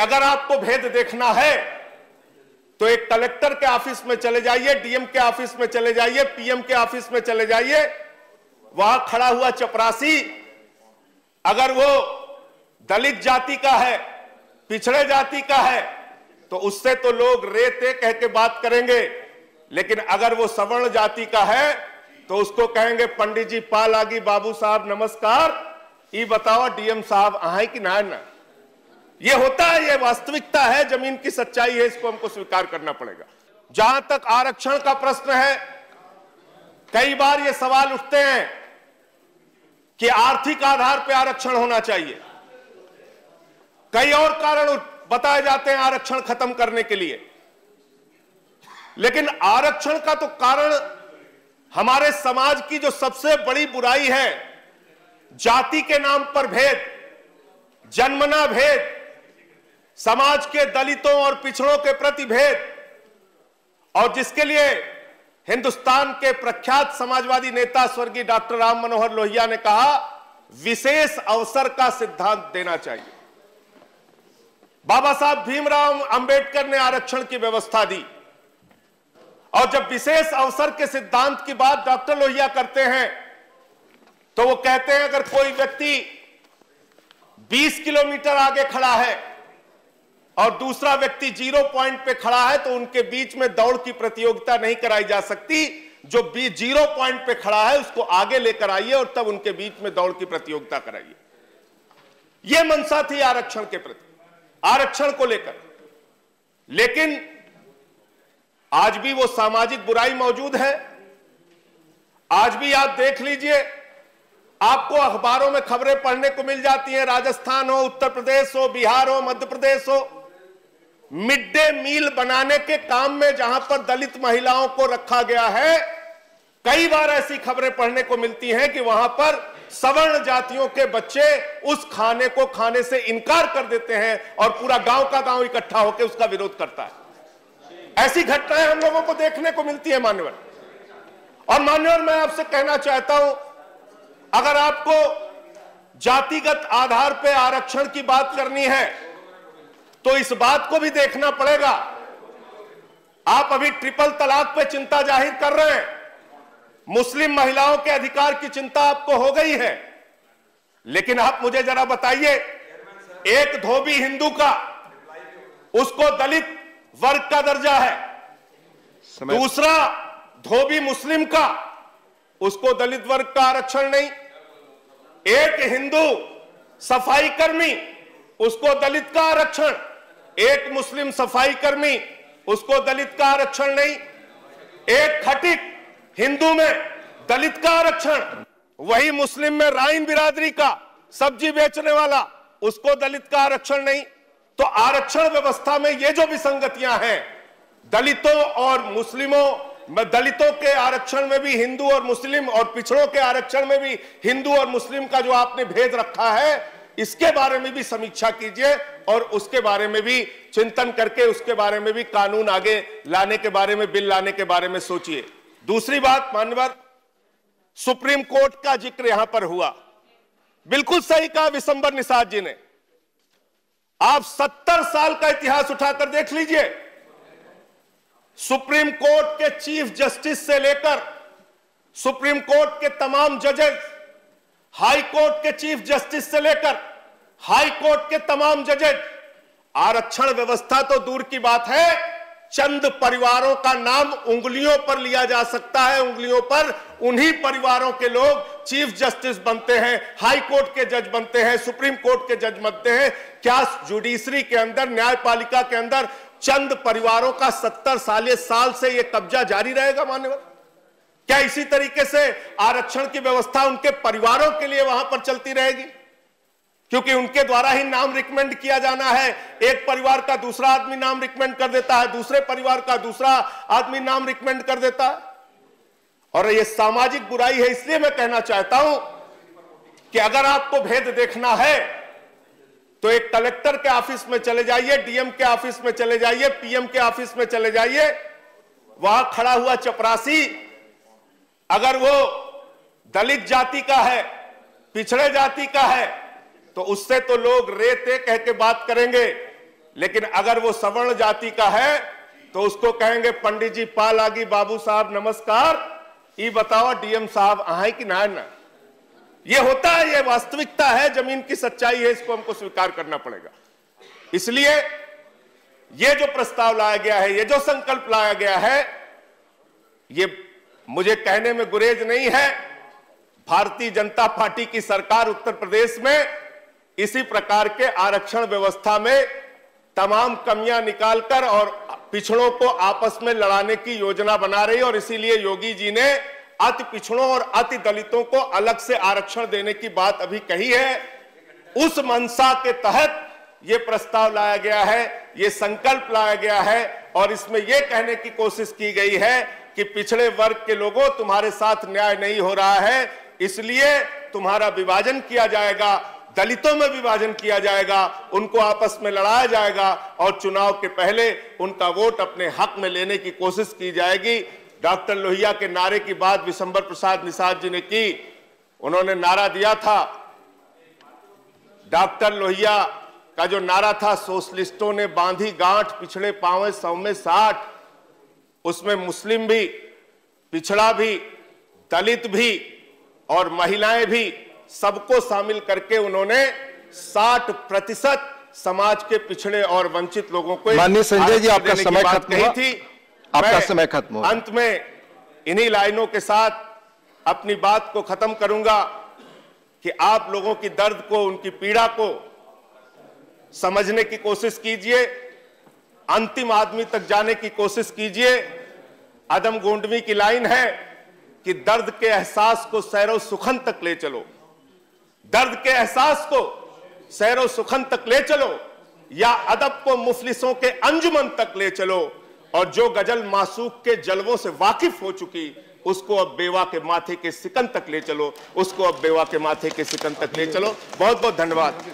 अगर आपको भेद देखना है तो एक कलेक्टर के ऑफिस में चले जाइए, डीएम के ऑफिस में चले जाइए, पीएम के ऑफिस में चले जाइए। वहां खड़ा हुआ चपरासी अगर वो दलित जाति का है, पिछड़े जाति का है, तो उससे तो लोग रेते कह के बात करेंगे, लेकिन अगर वो सवर्ण जाति का है तो उसको कहेंगे पंडित जी पाल आगी, बाबू साहब नमस्कार, ये बताओ डीएम साहब आए कि ना। ये होता है, ये वास्तविकता है, जमीन की सच्चाई है, इसको हमको स्वीकार करना पड़ेगा। जहां तक आरक्षण का प्रश्न है, कई बार ये सवाल उठते हैं कि आर्थिक आधार पर आरक्षण होना चाहिए। कई और कारण बताए जाते हैं आरक्षण खत्म करने के लिए, लेकिन आरक्षण का तो कारण हमारे समाज की जो सबसे बड़ी बुराई है, जाति के नाम पर भेद, जन्मना भेद, समाज के दलितों और पिछड़ों के प्रति भेद, और जिसके लिए हिंदुस्तान के प्रख्यात समाजवादी नेता स्वर्गीय डॉक्टर राम मनोहर लोहिया ने कहा विशेष अवसर का सिद्धांत देना चाहिए। बाबा साहब भीमराव अंबेडकर ने आरक्षण की व्यवस्था दी, और जब विशेष अवसर के सिद्धांत की बात डॉक्टर लोहिया करते हैं तो वो कहते हैं अगर कोई व्यक्ति 20 किलोमीटर आगे खड़ा है और दूसरा व्यक्ति 0 पॉइंट पे खड़ा है तो उनके बीच में दौड़ की प्रतियोगिता नहीं कराई जा सकती। जो 0 पॉइंट पे खड़ा है उसको आगे लेकर आइए और तब उनके बीच में दौड़ की प्रतियोगिता कराइए। यह मंशा थी आरक्षण के प्रति, आरक्षण को लेकर। लेकिन आज भी वो सामाजिक बुराई मौजूद है। आज भी आप देख लीजिए, आपको अखबारों में खबरें पढ़ने को मिल जाती हैं, राजस्थान हो, उत्तर प्रदेश हो, बिहार हो, मध्य प्रदेश हो, मिड डे मील बनाने के काम में जहां पर दलित महिलाओं को रखा गया है, कई बार ऐसी खबरें पढ़ने को मिलती हैं कि वहां पर सवर्ण जातियों के बच्चे उस खाने को खाने से इनकार कर देते हैं और पूरा गांव का गांव इकट्ठा होकर उसका विरोध करता है। ऐसी घटनाएं हम लोगों को देखने को मिलती है मान्यवर। और मान्यवर, मैं आपसे कहना चाहता हूं, अगर आपको जातिगत आधार पर आरक्षण की बात करनी है तो इस बात को भी देखना पड़ेगा। आप अभी ट्रिपल तलाक पे चिंता जाहिर कर रहे हैं, मुस्लिम महिलाओं के अधिकार की चिंता आपको हो गई है, लेकिन आप मुझे जरा बताइए, एक धोबी हिंदू का उसको दलित वर्ग का दर्जा है, दूसरा धोबी मुस्लिम का उसको दलित वर्ग का आरक्षण नहीं, एक हिंदू सफाई कर्मी उसको दलित का आरक्षण, एक मुस्लिम सफाई कर्मी उसको दलित का आरक्षण नहीं, एक खटिक हिंदू में दलित का आरक्षण, वही मुस्लिम में राइन बिरादरी का सब्जी बेचने वाला उसको दलित का आरक्षण नहीं। तो आरक्षण व्यवस्था में ये जो विसंगतियां हैं, दलितों और मुस्लिमों, दलितों के आरक्षण में भी हिंदू और मुस्लिम, और पिछड़ों के आरक्षण में भी हिंदू और मुस्लिम का जो आपने भेद रखा है, इसके बारे में भी समीक्षा कीजिए और उसके बारे में भी चिंतन करके उसके बारे में भी कानून आगे लाने के बारे में, बिल लाने के बारे में सोचिए। दूसरी बात मान्यवर, सुप्रीम कोर्ट का जिक्र यहां पर हुआ, बिल्कुल सही कहा विशंबर निषाद जी ने। आप 70 साल का इतिहास उठाकर देख लीजिए, सुप्रीम कोर्ट के चीफ जस्टिस से लेकर सुप्रीम कोर्ट के तमाम जजेस, हाई कोर्ट के चीफ जस्टिस से लेकर हाई कोर्ट के तमाम जजेस, आरक्षण व्यवस्था तो दूर की बात है, चंद परिवारों का नाम उंगलियों पर लिया जा सकता है, उंगलियों पर उन्हीं परिवारों के लोग चीफ जस्टिस बनते हैं, हाई कोर्ट के जज बनते हैं, सुप्रीम कोर्ट के जज बनते हैं। क्या जुडिशरी के अंदर, न्यायपालिका के अंदर चंद परिवारों का 70 साल से यह कब्जा जारी रहेगा मान्यवर? क्या इसी तरीके से आरक्षण की व्यवस्था उनके परिवारों के लिए वहां पर चलती रहेगी? क्योंकि उनके द्वारा ही नाम रिकमेंड किया जाना है, एक परिवार का दूसरा आदमी नाम रिकमेंड कर देता है, दूसरे परिवार का दूसरा आदमी नाम रिकमेंड कर देता है, और यह सामाजिक बुराई है। इसलिए मैं कहना चाहता हूं कि अगर आपको भेद देखना है तो एक कलेक्टर के ऑफिस में चले जाइए, डीएम के ऑफिस में चले जाइए, पीएम के ऑफिस में चले जाइए। वहां खड़ा हुआ चपरासी अगर वो दलित जाति का है, पिछड़े जाति का है, तो उससे तो लोग रेते कह के बात करेंगे, लेकिन अगर वो सवर्ण जाति का है तो उसको कहेंगे पंडित जी पा लागी बाबू साहब नमस्कार, ये बताओ डीएम साहब आए कि ना ना। ये होता है, ये वास्तविकता है, जमीन की सच्चाई है, इसको हमको स्वीकार करना पड़ेगा। इसलिए ये जो प्रस्ताव लाया गया है, ये जो संकल्प लाया गया है, ये मुझे कहने में गुरेज नहीं है। भारतीय जनता पार्टी की सरकार उत्तर प्रदेश में इसी प्रकार के आरक्षण व्यवस्था में तमाम कमियां निकालकर और पिछड़ों को आपस में लड़ाने की योजना बना रही है, और इसीलिए योगी जी ने अति पिछड़ों और अति दलितों को अलग से आरक्षण देने की बात अभी कही है। उस मंशा के तहत यह प्रस्ताव लाया गया है, यह संकल्प लाया गया है, और इसमें यह कहने की कोशिश की गई है कि पिछड़े वर्ग के लोगों तुम्हारे साथ न्याय नहीं हो रहा है, इसलिए तुम्हारा विभाजन किया जाएगा, दलितों में विभाजन किया जाएगा, उनको आपस में लड़ाया जाएगा, और चुनाव के पहले उनका वोट अपने हक में लेने की कोशिश की जाएगी। डॉक्टर लोहिया के नारे की बात विशंबर प्रसाद निषाद जी ने की। उन्होंने नारा दिया था, डॉक्टर लोहिया का जो नारा था, सोशलिस्टों ने बांधी गांठ पिछड़े पांवे 100 में 60, उसमें मुस्लिम भी, पिछड़ा भी, दलित भी और महिलाएं भी, सबको शामिल करके उन्होंने 60% समाज के पिछड़े और वंचित लोगों को। माननीय संजय जी, आपका समय खत्म हुआ, आपका समय खत्म हुआ। अंत में इन्हीं लाइनों के साथ अपनी बात को खत्म करूंगा कि आप लोगों की दर्द को, उनकी पीड़ा को समझने की कोशिश कीजिए, अंतिम आदमी तक जाने की कोशिश कीजिए। आदम गोंडवी की लाइन है कि दर्द के एहसास को सैरो सुखन तक ले चलो, दर्द के एहसास को सैरो सुखन तक ले चलो, या अदब को मुफलिसों के अंजुमन तक ले चलो, और जो गजल मासूक के जलवों से वाकिफ हो चुकी, उसको अब बेवा के माथे के सिकन तक ले चलो, उसको अब बेवा के माथे के सिकन तक ले चलो। बहुत बहुत धन्यवाद।